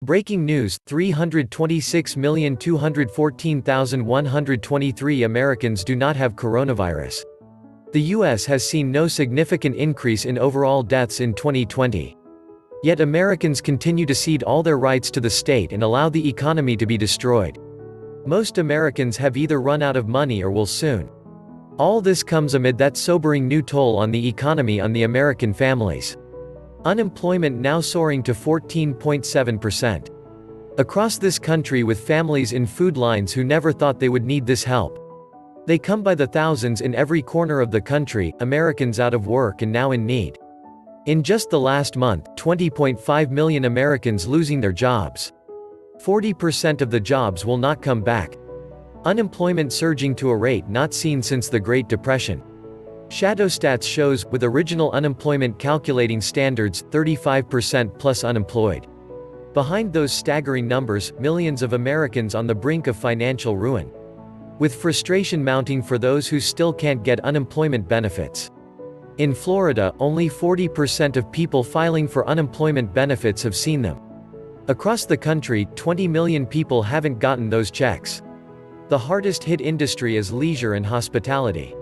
Breaking news, 326,214,123 Americans do not have coronavirus. The U.S. has seen no significant increase in overall deaths in 2020. Yet Americans continue to cede all their rights to the state and allow the economy to be destroyed. Most Americans have either run out of money or will soon. All this comes amid that sobering new toll on the economy on the American families. Unemployment now soaring to 14.7%. Across this country, with families in food lines who never thought they would need this help. They come by the thousands in every corner of the country, Americans out of work and now in need. In just the last month, 20.5 million Americans losing their jobs. 40% of the jobs will not come back. Unemployment surging to a rate not seen since the Great Depression. Shadowstats shows, with original unemployment calculating standards, 35% plus unemployed. Behind those staggering numbers, millions of Americans on the brink of financial ruin. With frustration mounting for those who still can't get unemployment benefits. In Florida, only 40% of people filing for unemployment benefits have seen them. Across the country, 20 million people haven't gotten those checks. The hardest hit industry is leisure and hospitality.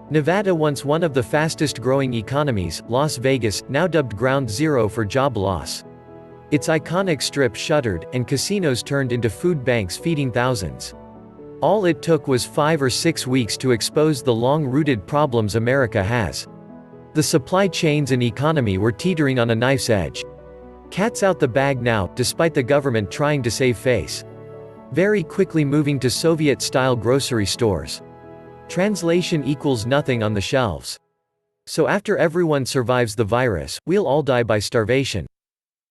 Nevada, once one of the fastest growing economies, Las Vegas, now dubbed ground zero for job loss. Its iconic strip shuttered, and casinos turned into food banks feeding thousands. All it took was 5 or 6 weeks to expose the long-rooted problems America has. The supply chains and economy were teetering on a knife's edge. Cat's out the bag now, despite the government trying to save face. Very quickly moving to Soviet-style grocery stores. Translation equals nothing on the shelves. So after everyone survives the virus, we'll all die by starvation.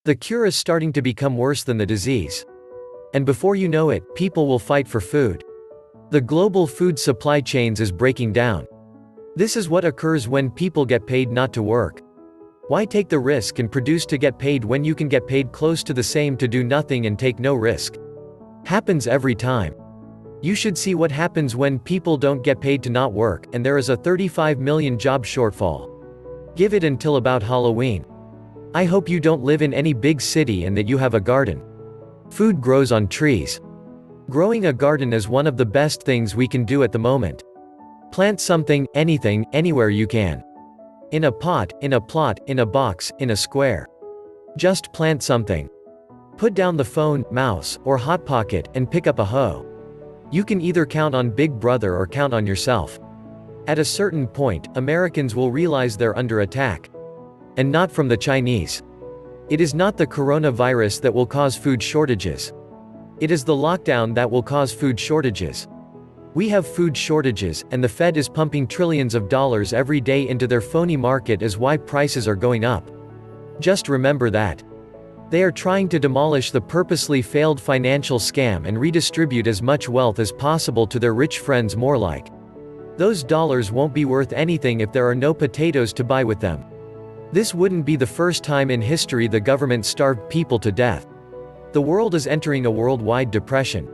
The cure is starting to become worse than the disease. And before you know it, people will fight for food. The global food supply chains is breaking down. This is what occurs when people get paid not to work. Why take the risk and produce to get paid when you can get paid close to the same to do nothing and take no risk? Happens every time. You should see what happens when people don't get paid to not work, and there is a 35 million job shortfall. Give it until about Halloween. I hope you don't live in any big city and that you have a garden. Food grows on trees. Growing a garden is one of the best things we can do at the moment. Plant something, anything, anywhere you can. In a pot, in a plot, in a box, in a square. Just plant something. Put down the phone, mouse, or hot pocket, and pick up a hoe. You can either count on Big Brother or count on yourself. At a certain point, Americans will realize they're under attack. And not from the Chinese. It is not the coronavirus that will cause food shortages. It is the lockdown that will cause food shortages. We have food shortages, and the Fed is pumping trillions of dollars every day into their phony market as why prices are going up. Just remember that. They are trying to demolish the purposely failed financial scam and redistribute as much wealth as possible to their rich friends more like. Those dollars won't be worth anything if there are no potatoes to buy with them. This wouldn't be the first time in history the government starved people to death. The world is entering a worldwide depression.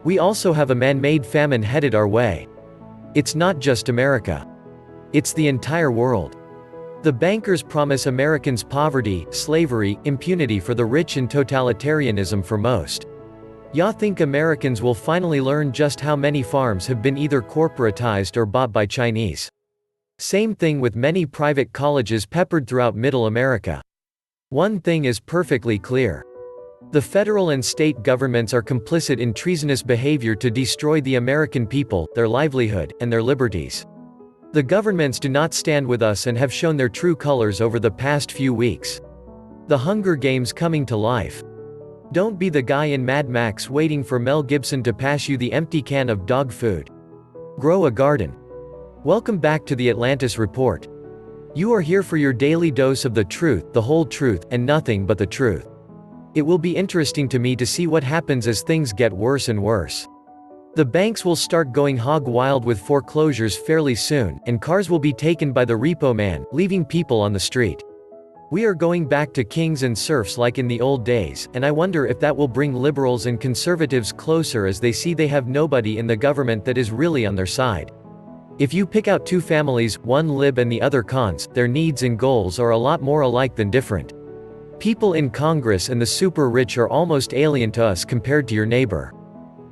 We also have a man-made famine headed our way. It's not just America. It's the entire world. The bankers promise Americans poverty, slavery, impunity for the rich and totalitarianism for most. Ya think Americans will finally learn just how many farms have been either corporatized or bought by Chinese. Same thing with many private colleges peppered throughout Middle America. One thing is perfectly clear. The federal and state governments are complicit in treasonous behavior to destroy the American people, their livelihood, and their liberties. The governments do not stand with us and have shown their true colors over the past few weeks. The Hunger Games coming to life. Don't be the guy in Mad Max waiting for Mel Gibson to pass you the empty can of dog food. Grow a garden. Welcome back to the Atlantis Report. You are here for your daily dose of the truth, the whole truth, and nothing but the truth. It will be interesting to me to see what happens as things get worse and worse. The banks will start going hog wild with foreclosures fairly soon, and cars will be taken by the repo man, leaving people on the street. We are going back to kings and serfs like in the old days, and I wonder if that will bring liberals and conservatives closer as they see they have nobody in the government that is really on their side. If you pick out two families, one lib and the other cons, their needs and goals are a lot more alike than different. people in Congress and the super rich are almost alien to us compared to your neighbor.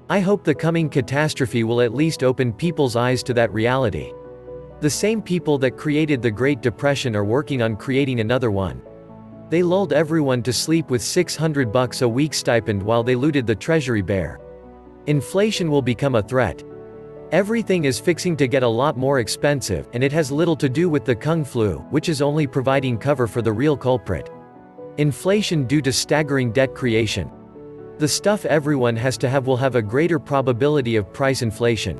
I hope the coming catastrophe will at least open people's eyes to that reality. The same people that created the Great Depression are working on creating another one. They lulled everyone to sleep with $600 a week stipend while they looted the Treasury bear. Inflation will become a threat. Everything is fixing to get a lot more expensive, and it has little to do with the Kung flu, which is only providing cover for the real culprit. Inflation due to staggering debt creation. The stuff everyone has to have will have a greater probability of price inflation.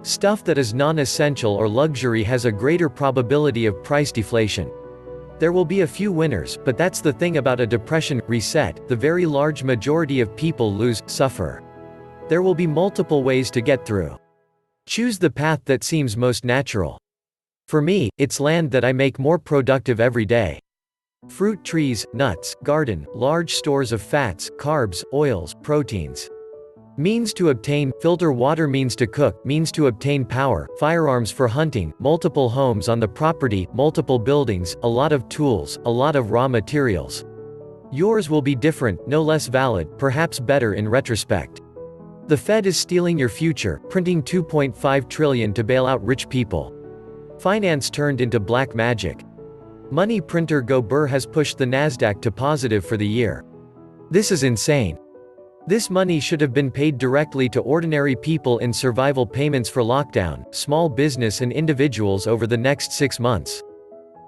Stuff that is non-essential or luxury has a greater probability of price deflation. There will be a few winners, but that's the thing about a depression reset, the very large majority of people suffer. There will be multiple ways to get through. Choose the path that seems most natural. For me, it's land that I make more productive every day. Fruit trees, nuts, garden, large stores of fats, carbs, oils, proteins. Means to obtain, filter water, means to cook, means to obtain power, firearms for hunting, multiple homes on the property, multiple buildings, a lot of tools, a lot of raw materials. Yours will be different, no less valid, perhaps better in retrospect. The Fed is stealing your future, printing $2.5 trillion to bail out rich people. Finance turned into black magic. Money printer Go Burr has pushed the Nasdaq to positive for the year. This is insane. This money should have been paid directly to ordinary people in survival payments for lockdown, small business and individuals over the next 6 months.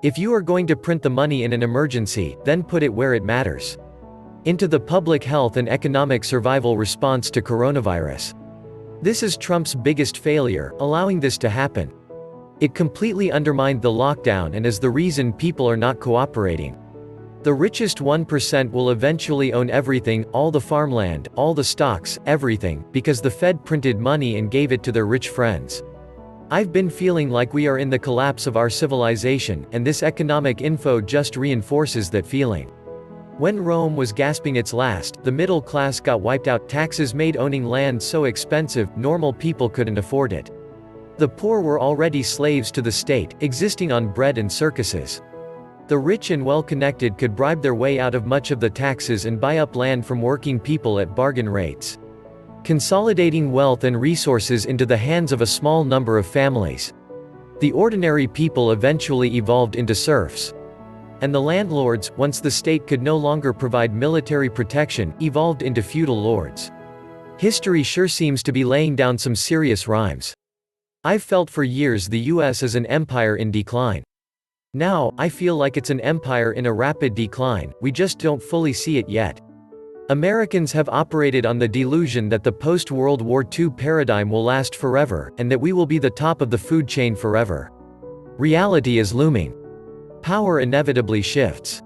If you are going to print the money in an emergency, then put it where it matters. Into the public health and economic survival response to coronavirus. This is Trump's biggest failure, allowing this to happen. It completely undermined the lockdown and is the reason people are not cooperating. The richest 1% will eventually own everything, all the farmland, all the stocks, everything, because the Fed printed money and gave it to their rich friends. I've been feeling like we are in the collapse of our civilization, and this economic info just reinforces that feeling. When Rome was gasping its last, the middle class got wiped out, taxes made owning land so expensive, normal people couldn't afford it. The poor were already slaves to the state, existing on bread and circuses. The rich and well-connected could bribe their way out of much of the taxes and buy up land from working people at bargain rates. Consolidating wealth and resources into the hands of a small number of families. The ordinary people eventually evolved into serfs. And the landlords, once the state could no longer provide military protection, evolved into feudal lords. History sure seems to be laying down some serious rhymes. I've felt for years the US is an empire in decline. Now, I feel like it's an empire in a rapid decline, we just don't fully see it yet. Americans have operated on the delusion that the post-World War II paradigm will last forever, and that we will be the top of the food chain forever. Reality is looming. Power inevitably shifts.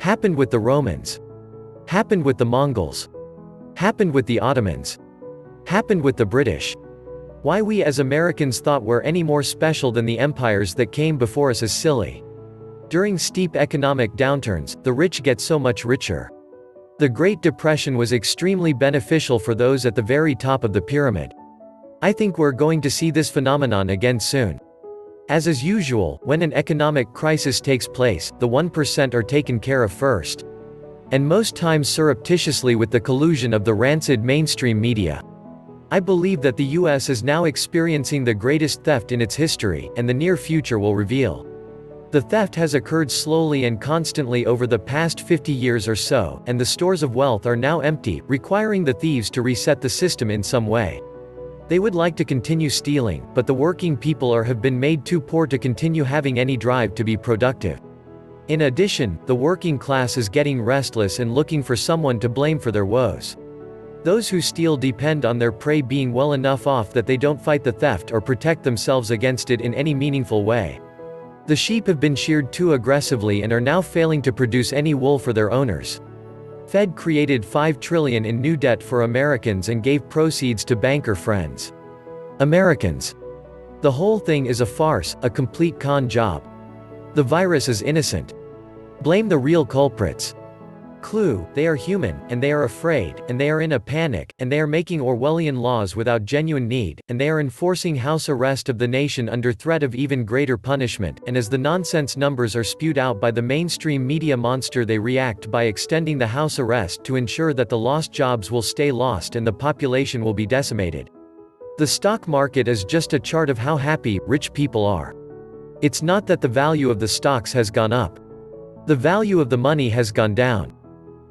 Happened with the Romans. Happened with the Mongols. Happened with the Ottomans. Happened with the British. Why we as Americans thought we're any more special than the empires that came before us is silly. During steep economic downturns, the rich get so much richer. The Great Depression was extremely beneficial for those at the very top of the pyramid. I think we're going to see this phenomenon again soon. As is usual, when an economic crisis takes place, the 1% are taken care of first. And most times surreptitiously with the collusion of the rancid mainstream media. I believe that the US is now experiencing the greatest theft in its history, and the near future will reveal. The theft has occurred slowly and constantly over the past 50 years or so, and the stores of wealth are now empty, requiring the thieves to reset the system in some way. They would like to continue stealing, but the working people have been made too poor to continue having any drive to be productive. In addition, the working class is getting restless and looking for someone to blame for their woes. Those who steal depend on their prey being well enough off that they don't fight the theft or protect themselves against it in any meaningful way. The sheep have been sheared too aggressively and are now failing to produce any wool for their owners. Fed created $5 trillion in new debt for Americans and gave proceeds to banker friends. Americans. The whole thing is a farce, a complete con job. The virus is innocent. Blame the real culprits. Clue, they are human, and they are afraid, and they are in a panic, and they are making Orwellian laws without genuine need, and they are enforcing house arrest of the nation under threat of even greater punishment, and as the nonsense numbers are spewed out by the mainstream media monster they react by extending the house arrest to ensure that the lost jobs will stay lost and the population will be decimated. The stock market is just a chart of how happy, rich people are. It's not that the value of the stocks has gone up. The value of the money has gone down.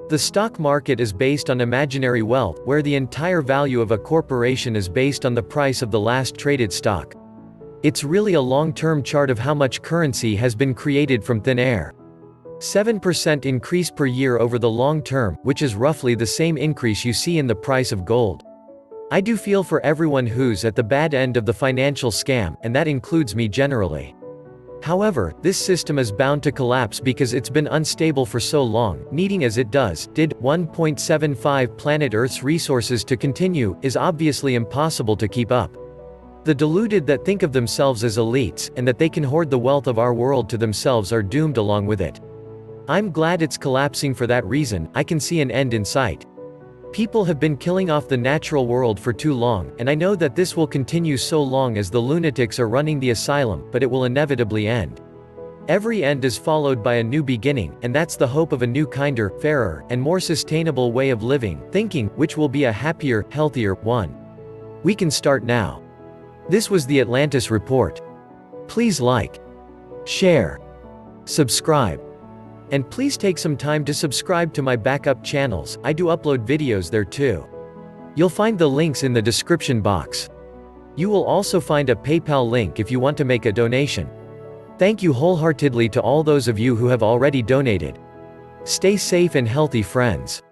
The stock market is based on imaginary wealth, where the entire value of a corporation is based on the price of the last traded stock. It's really a long-term chart of how much currency has been created from thin air. 7% increase per year over the long term, which is roughly the same increase you see in the price of gold. I do feel for everyone who's at the bad end of the financial scam, and that includes me generally. However, this system is bound to collapse because it's been unstable for so long. Needing as it did 1.75 planet Earth's resources to continue, is obviously impossible to keep up. The deluded that think of themselves as elites, and that they can hoard the wealth of our world to themselves are doomed along with it. I'm glad it's collapsing for that reason. I can see an end in sight. People have been killing off the natural world for too long, and I know that this will continue so long as the lunatics are running the asylum, but it will inevitably end. Every end is followed by a new beginning, and that's the hope of a new kinder, fairer, and more sustainable way of living, thinking, which will be a happier, healthier one. We can start now. This was the Atlantis Report. Please like, share, subscribe. And please take some time to subscribe to my backup channels. I do upload videos there too. You'll find the links in the description box. You will also find a PayPal link if you want to make a donation. Thank you wholeheartedly to all those of you who have already donated. Stay safe and healthy, friends.